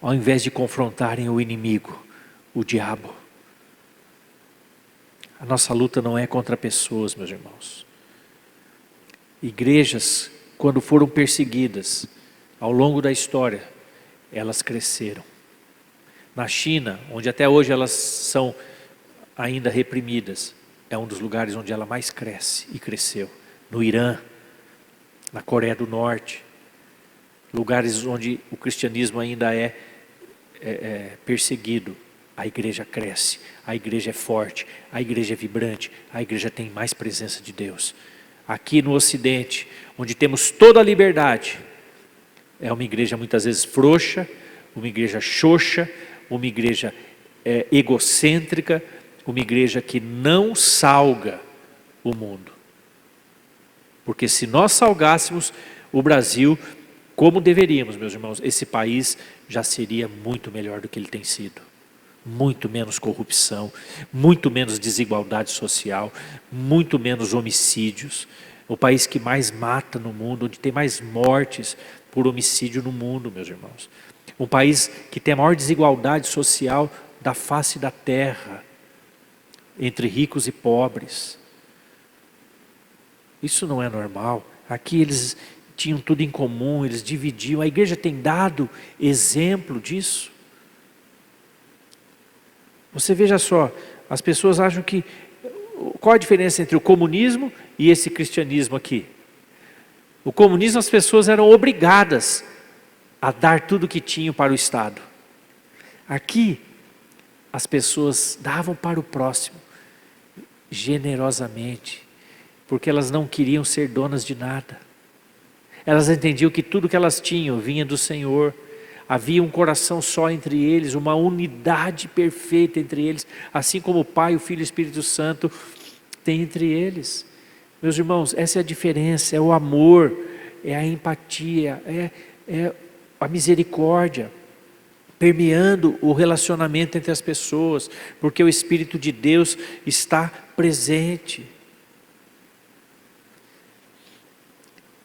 ao invés de confrontarem o inimigo o diabo. A nossa luta não é contra pessoas, meus irmãos. Igrejas, quando foram perseguidas ao longo da história, elas cresceram. Na China, onde até hoje elas são ainda reprimidas, é um dos lugares onde ela mais cresce e cresceu. No Irã, na Coreia do Norte, lugares onde o cristianismo ainda é perseguido, a igreja cresce, a igreja é forte, a igreja é vibrante, a igreja tem mais presença de Deus. Aqui no Ocidente, onde temos toda a liberdade, é uma igreja muitas vezes frouxa, uma igreja xoxa, uma igreja egocêntrica, uma igreja que não salga o mundo. Porque se nós salgássemos o Brasil como deveríamos, meus irmãos, esse país já seria muito melhor do que ele tem sido. Muito menos corrupção, muito menos desigualdade social, muito menos homicídios. O país que mais mata no mundo, onde tem mais mortes por homicídio no mundo, meus irmãos. Um país que tem a maior desigualdade social da face da terra, entre ricos e pobres. Isso não é normal. Aqui eles tinham tudo em comum, eles dividiam. A igreja tem dado exemplo disso. Você veja só, as pessoas acham que... Qual a diferença entre o comunismo e esse cristianismo aqui? O comunismo, as pessoas eram obrigadas a dar tudo que tinham para o Estado. Aqui, as pessoas davam para o próximo, generosamente, porque elas não queriam ser donas de nada. Elas entendiam que tudo que elas tinham vinha do Senhor. Havia um coração só entre eles, uma unidade perfeita entre eles, assim como o Pai, o Filho e o Espírito Santo tem entre eles. Meus irmãos, essa é a diferença, é o amor, é a empatia, é a misericórdia, permeando o relacionamento entre as pessoas, porque o Espírito de Deus está presente.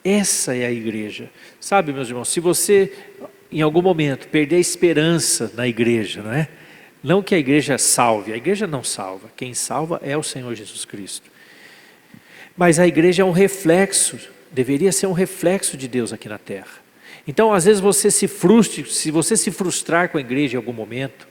Essa é a igreja. Sabe, meus irmãos, se você em algum momento perder a esperança na igreja, não é? Não que a igreja salve, a igreja não salva, quem salva é o Senhor Jesus Cristo. Mas a igreja é um reflexo, deveria ser um reflexo de Deus aqui na terra. Então às vezes você se frustre, se você se frustrar com a igreja em algum momento,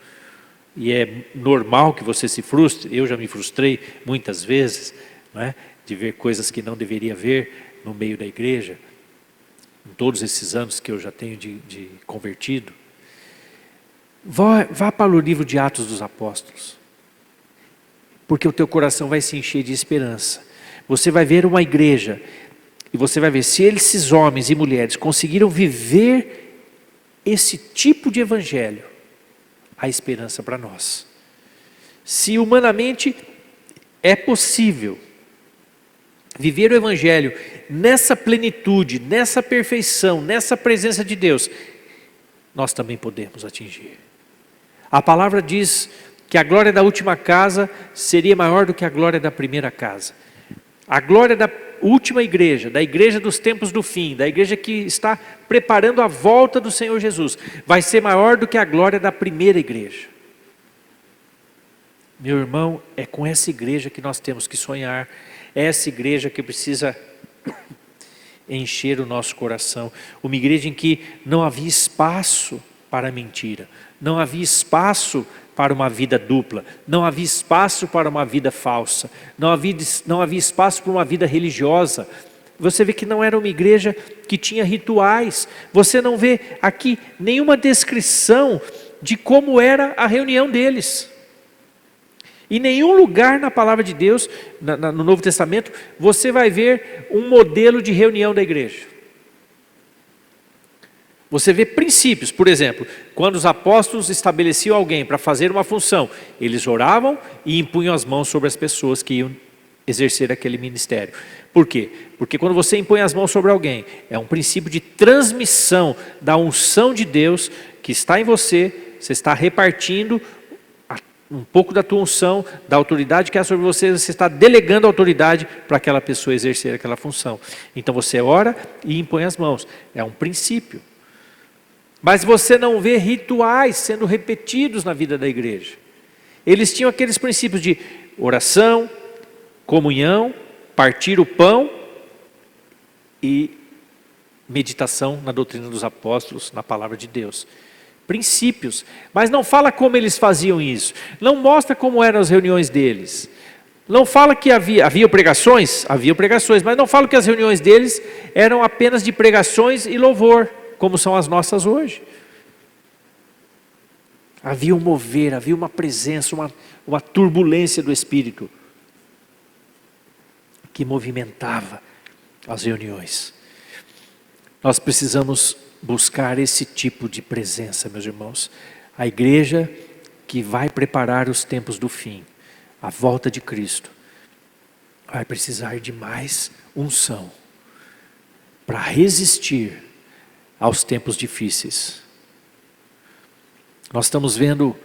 e é normal que você se frustre, eu já me frustrei muitas vezes, não é? De ver coisas que não deveria ver no meio da igreja, em todos esses anos que eu já tenho de convertido. Vá para o livro de Atos dos Apóstolos, porque o teu coração vai se encher de esperança. Você vai ver uma igreja, e você vai ver se esses homens e mulheres conseguiram viver esse tipo de evangelho, há esperança para nós. Se humanamente é possível viver o evangelho nessa plenitude, nessa perfeição, nessa presença de Deus, nós também podemos atingir. A palavra diz que a glória da última casa seria maior do que a glória da primeira casa. A glória da última igreja, da igreja dos tempos do fim, da igreja que está preparando a volta do Senhor Jesus, vai ser maior do que a glória da primeira igreja. Meu irmão, é com essa igreja que nós temos que sonhar, é essa igreja que precisa encher o nosso coração, uma igreja em que não havia espaço para a mentira, não havia espaço para uma vida dupla, não havia espaço para uma vida falsa, não havia espaço para uma vida religiosa. Você vê que não era uma igreja que tinha rituais, você não vê aqui nenhuma descrição de como era a reunião deles. Em nenhum lugar na palavra de Deus, no Novo Testamento, você vai ver um modelo de reunião da igreja. Você vê princípios, por exemplo, quando os apóstolos estabeleciam alguém para fazer uma função, eles oravam e impunham as mãos sobre as pessoas que iam exercer aquele ministério. Por quê? Porque quando você impõe as mãos sobre alguém, é um princípio de transmissão da unção de Deus que está em você, você está repartindo um pouco da tua unção, da autoridade que há sobre você, você está delegando a autoridade para aquela pessoa exercer aquela função. Então você ora e impõe as mãos, é um princípio. Mas você não vê rituais sendo repetidos na vida da igreja. Eles tinham aqueles princípios de oração, comunhão, partir o pão e meditação na doutrina dos apóstolos, na palavra de Deus. Princípios, mas não fala como eles faziam isso, não mostra como eram as reuniões deles, não fala que havia pregações, mas não fala que as reuniões deles eram apenas de pregações e louvor, como são as nossas hoje. Havia um mover, havia uma presença, uma turbulência do Espírito que movimentava as reuniões. Nós precisamos buscar esse tipo de presença, meus irmãos. A igreja que vai preparar os tempos do fim, a volta de Cristo, vai precisar de mais unção para resistir aos tempos difíceis. Nós estamos vendo,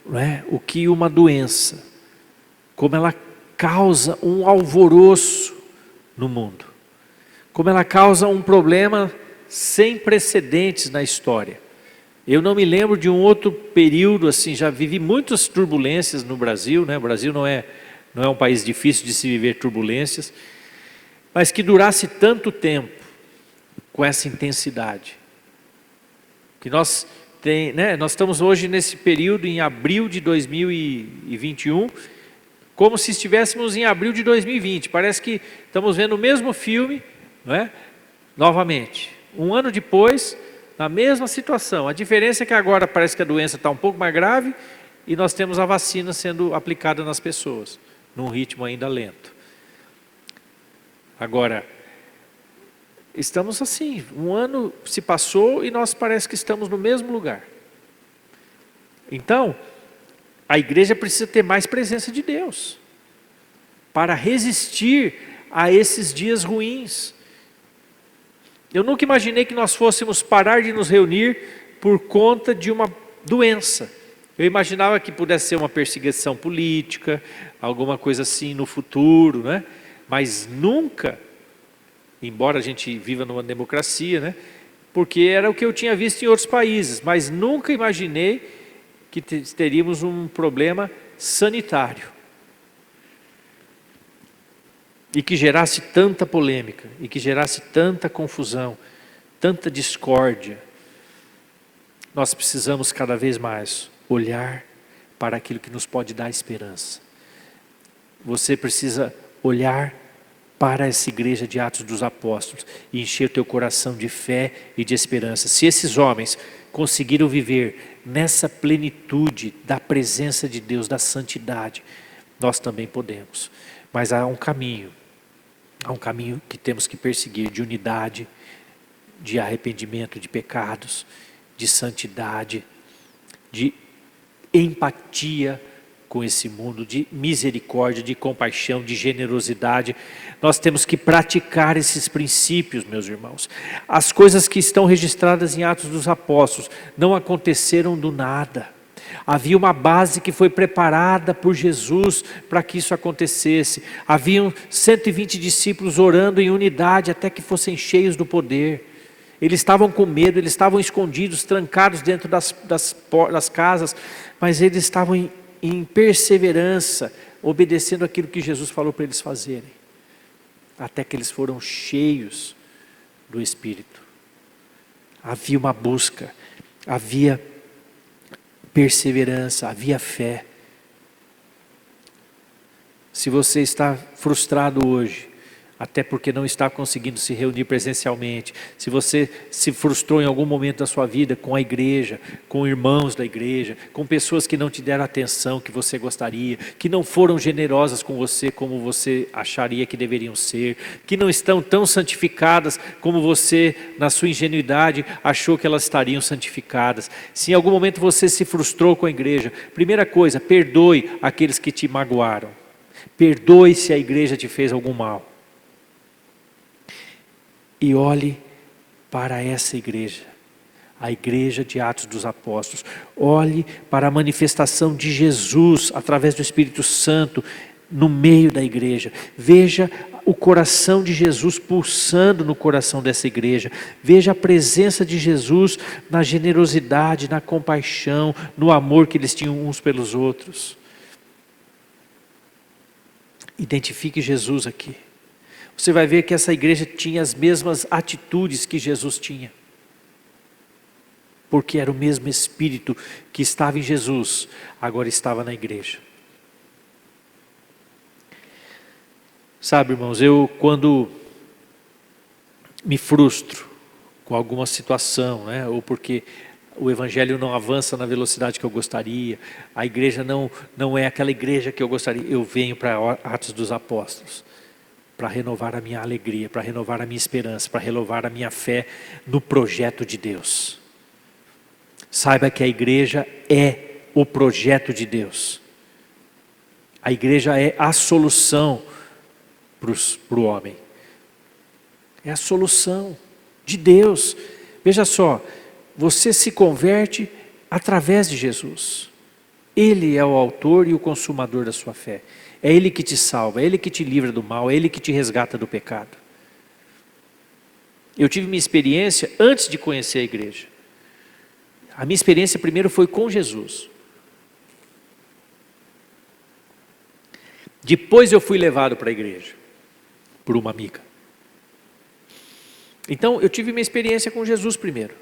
não é, o que uma doença, como ela causa um alvoroço no mundo, como ela causa um problema sem precedentes na história. Eu não me lembro de um outro período assim, já vivi muitas turbulências no Brasil, né? O Brasil não é um país difícil de se viver turbulências, mas que durasse tanto tempo, com essa intensidade. Que nós estamos hoje nesse período, em abril de 2021, como se estivéssemos em abril de 2020, parece que estamos vendo o mesmo filme, não é? Novamente. Um ano depois, na mesma situação. A diferença é que agora parece que a doença está um pouco mais grave e nós temos a vacina sendo aplicada nas pessoas, num ritmo ainda lento. Agora, estamos assim, um ano se passou e nós parece que estamos no mesmo lugar. Então, a igreja precisa ter mais presença de Deus, para resistir a esses dias ruins. Eu nunca imaginei que nós fôssemos parar de nos reunir por conta de uma doença. Eu imaginava que pudesse ser uma perseguição política, alguma coisa assim no futuro, né? Mas nunca, embora a gente viva numa democracia, né? Porque era o que eu tinha visto em outros países, mas nunca imaginei que teríamos um problema sanitário. E que gerasse tanta polêmica, e que gerasse tanta confusão, tanta discórdia. Nós precisamos cada vez mais olhar para aquilo que nos pode dar esperança. Você precisa olhar para essa igreja de Atos dos Apóstolos e encher o teu coração de fé e de esperança. Se esses homens conseguiram viver nessa plenitude da presença de Deus, da santidade, nós também podemos. Mas há um caminho que temos que perseguir, de unidade, de arrependimento de pecados, de santidade, de empatia com esse mundo, de misericórdia, de compaixão, de generosidade. Nós temos que praticar esses princípios, meus irmãos. As coisas que estão registradas em Atos dos Apóstolos não aconteceram do nada. Havia uma base que foi preparada por Jesus para que isso acontecesse. Haviam 120 discípulos orando em unidade até que fossem cheios do poder. Eles estavam com medo, eles estavam escondidos, trancados dentro das casas, mas eles estavam em perseverança, obedecendo aquilo que Jesus falou para eles fazerem. Até que eles foram cheios do Espírito. Havia uma busca, havia perseverança, havia fé. Se você está frustrado hoje, até porque não está conseguindo se reunir presencialmente, se você se frustrou em algum momento da sua vida com a igreja, com irmãos da igreja, com pessoas que não te deram a atenção que você gostaria, que não foram generosas com você como você acharia que deveriam ser, que não estão tão santificadas como você, na sua ingenuidade, achou que elas estariam santificadas. Se em algum momento você se frustrou com a igreja, primeira coisa, perdoe aqueles que te magoaram. Perdoe se a igreja te fez algum mal. E olhe para essa igreja, a igreja de Atos dos Apóstolos. Olhe para a manifestação de Jesus através do Espírito Santo no meio da igreja. Veja o coração de Jesus pulsando no coração dessa igreja. Veja a presença de Jesus na generosidade, na compaixão, no amor que eles tinham uns pelos outros. Identifique Jesus aqui. Você vai ver que essa igreja tinha as mesmas atitudes que Jesus tinha. Porque era o mesmo Espírito que estava em Jesus, agora estava na igreja. Sabe, irmãos, eu quando me frustro com alguma situação, né, ou porque o evangelho não avança na velocidade que eu gostaria, a igreja não é aquela igreja que eu gostaria, eu venho para Atos dos Apóstolos, para renovar a minha alegria, para renovar a minha esperança, para renovar a minha fé no projeto de Deus. Saiba que a igreja é o projeto de Deus. A igreja é a solução para o homem. É a solução de Deus. Veja só, você se converte através de Jesus. Ele é o autor e o consumador da sua fé. É Ele que te salva, é Ele que te livra do mal, é Ele que te resgata do pecado. Eu tive minha experiência antes de conhecer a igreja. A minha experiência primeiro foi com Jesus. Depois eu fui levado para a igreja, por uma amiga. Então eu tive minha experiência com Jesus primeiro.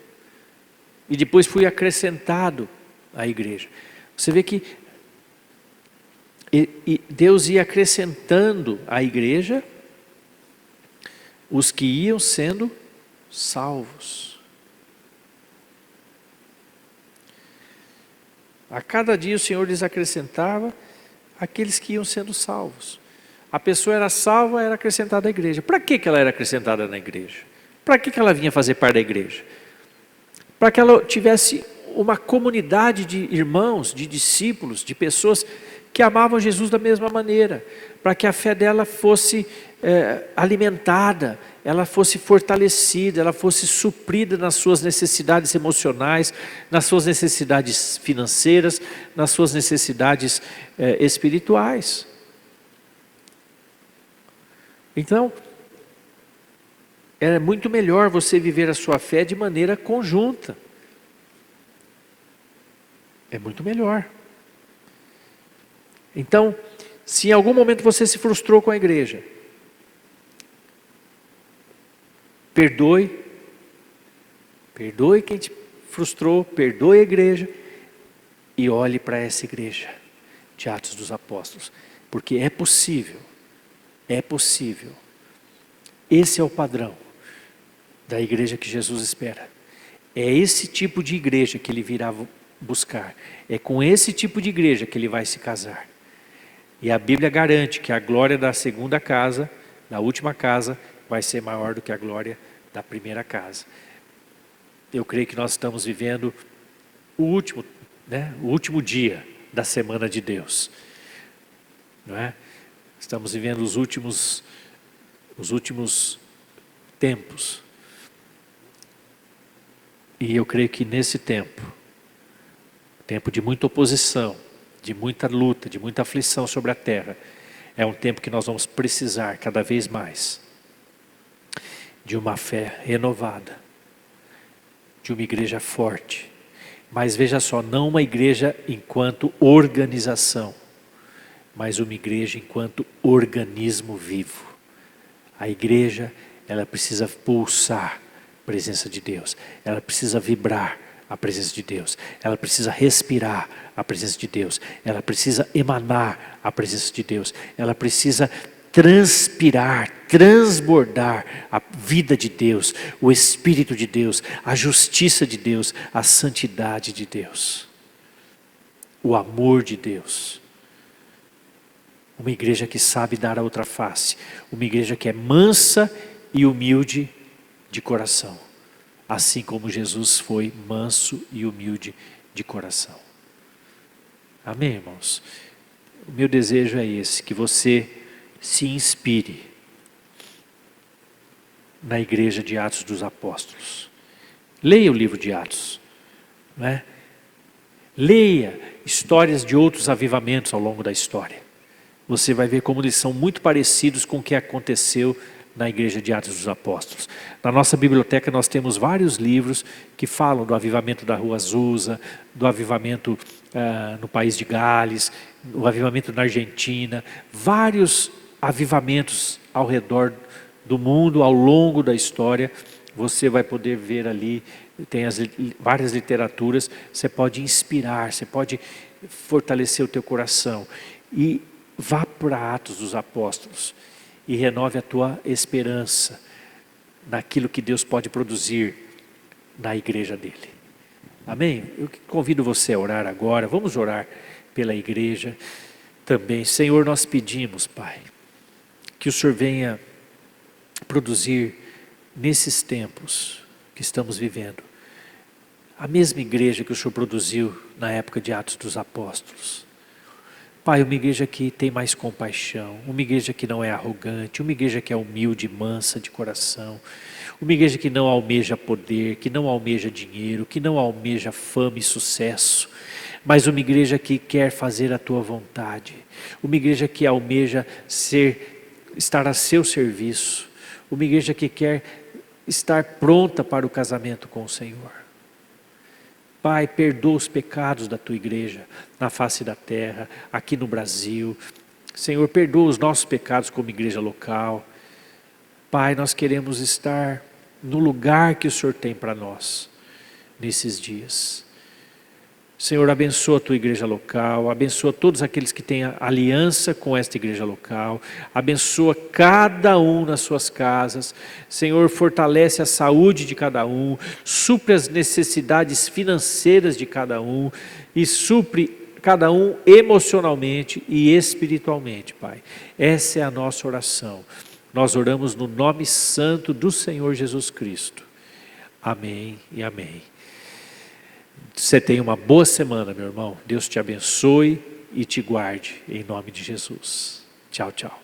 E depois fui acrescentado à igreja. Você vê que Deus ia acrescentando à igreja os que iam sendo salvos. A cada dia o Senhor lhes acrescentava aqueles que iam sendo salvos. A pessoa era salva, era acrescentada à igreja. Para que ela era acrescentada na igreja? Para que ela vinha fazer parte da igreja? Para que ela tivesse uma comunidade de irmãos, de discípulos, de pessoas que amavam Jesus da mesma maneira, para que a fé dela fosse alimentada, ela fosse fortalecida, ela fosse suprida nas suas necessidades emocionais, nas suas necessidades financeiras, nas suas necessidades espirituais. Então, é muito melhor você viver a sua fé de maneira conjunta. É muito melhor. Então, se em algum momento você se frustrou com a igreja, perdoe quem te frustrou, perdoe a igreja e olhe para essa igreja de Atos dos Apóstolos, porque é possível. Esse é o padrão da igreja que Jesus espera. É esse tipo de igreja que ele virá buscar. É com esse tipo de igreja que ele vai se casar. E a Bíblia garante que a glória da segunda casa, da última casa, vai ser maior do que a glória da primeira casa. Eu creio que nós estamos vivendo o último dia da semana de Deus. Não é? Estamos vivendo os últimos tempos. E eu creio que nesse tempo de muita oposição, de muita luta, de muita aflição sobre a terra, é um tempo que nós vamos precisar cada vez mais de uma fé renovada, de uma igreja forte. Mas veja só, não uma igreja enquanto organização, mas uma igreja enquanto organismo vivo. A igreja, ela precisa pulsar a presença de Deus, ela precisa vibrar a presença de Deus, ela precisa respirar a presença de Deus, ela precisa emanar a presença de Deus, ela precisa transpirar, transbordar a vida de Deus, o Espírito de Deus, a justiça de Deus, a santidade de Deus, o amor de Deus. Uma igreja que sabe dar a outra face, uma igreja que é mansa e humilde de coração, assim como Jesus foi manso e humilde de coração. Amém, irmãos? O meu desejo é esse, que você se inspire na igreja de Atos dos Apóstolos. Leia o livro de Atos, não é? Leia histórias de outros avivamentos ao longo da história. Você vai ver como eles são muito parecidos com o que aconteceu na igreja de Atos dos Apóstolos. Na nossa biblioteca nós temos vários livros que falam do avivamento da Rua Azusa, do avivamento no país de Gales, o avivamento na Argentina, vários avivamentos ao redor do mundo, ao longo da história. Você vai poder ver ali, tem várias literaturas, você pode inspirar, você pode fortalecer o teu coração. E vá para Atos dos Apóstolos e renove a tua esperança naquilo que Deus pode produzir na igreja dele. Amém? Eu convido você a orar agora. Vamos orar pela igreja também. Senhor, nós pedimos, Pai, que o Senhor venha produzir nesses tempos que estamos vivendo a mesma igreja que o Senhor produziu na época de Atos dos Apóstolos. Pai, uma igreja que tem mais compaixão, uma igreja que não é arrogante, uma igreja que é humilde e mansa de coração, uma igreja que não almeja poder, que não almeja dinheiro, que não almeja fama e sucesso, mas uma igreja que quer fazer a tua vontade, uma igreja que almeja estar a seu serviço, uma igreja que quer estar pronta para o casamento com o Senhor. Pai, perdoa os pecados da tua igreja na face da terra, aqui no Brasil. Senhor, perdoa os nossos pecados como igreja local. Pai, nós queremos estar no lugar que o Senhor tem para nós nesses dias. Senhor, abençoa a tua igreja local, abençoa todos aqueles que têm aliança com esta igreja local, abençoa cada um nas suas casas. Senhor, fortalece a saúde de cada um, supre as necessidades financeiras de cada um e supre cada um emocionalmente e espiritualmente, Pai. Essa é a nossa oração. Nós oramos no nome santo do Senhor Jesus Cristo. Amém e amém. Você tenha uma boa semana, meu irmão. Deus te abençoe e te guarde, em nome de Jesus. Tchau, tchau.